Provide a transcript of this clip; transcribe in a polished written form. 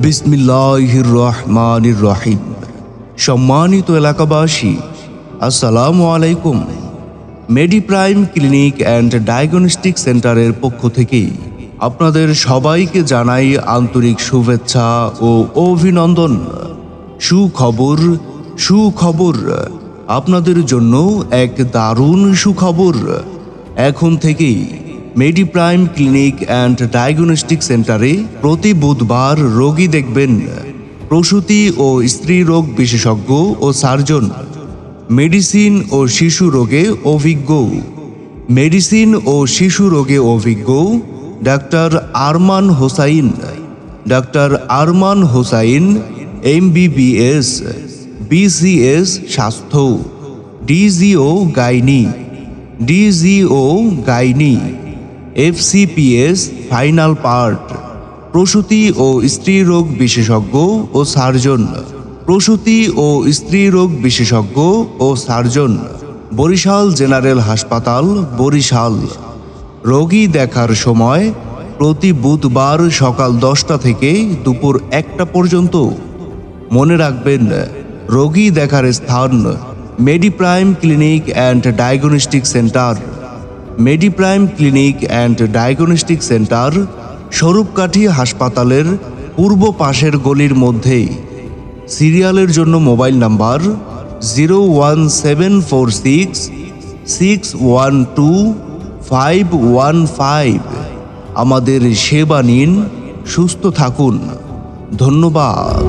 বিসমিল্লাহির রহমানির রহিম। সম্মানিত এলাকাবাসী, আসসালামু আলাইকুম। মেডিপ্রাইম ক্লিনিক অ্যান্ড ডায়াগনস্টিক সেন্টারের পক্ষ থেকে আপনাদের সবাইকে জানাই আন্তরিক শুভেচ্ছা ও অভিনন্দন। সুখবর সুখবর, আপনাদের জন্য এক দারুণ সুখবর। এখন থেকেই মেডিপ্রাইম ক্লিনিক অ্যান্ড ডায়াগনস্টিক সেন্টারে প্রতি বুধবার রোগী দেখবেন প্রসূতি ও স্ত্রী রোগ বিশেষজ্ঞ ও সার্জন, মেডিসিন ও শিশু রোগে অভিজ্ঞ doctor Arman Hossain MBBS, BCS স্বাস্থ্য, DGO gynae, FCPS final part, প্রসূতি ও স্ত্রী রোগ বিশেষজ্ঞ ও সার্জন, বরিশাল জেনারেল হাসপাতাল, বরিশাল। রোগী দেখার সময় প্রতি বুধবার সকাল 10টা থেকে দুপুর 1টা পর্যন্ত। মনে রাখবেন, রোগী দেখার স্থান Mediprime clinic and diagnostic centre. Mediprime clinic and diagnostic centre Swarupkathi হাসপাতালের পূর্ব পাশের গলির মধ্যেই। সিরিয়ালের জন্য মোবাইল নাম্বার 01746612515। আমাদের সেবা নিন, সুস্থ থাকুন। ধন্যবাদ।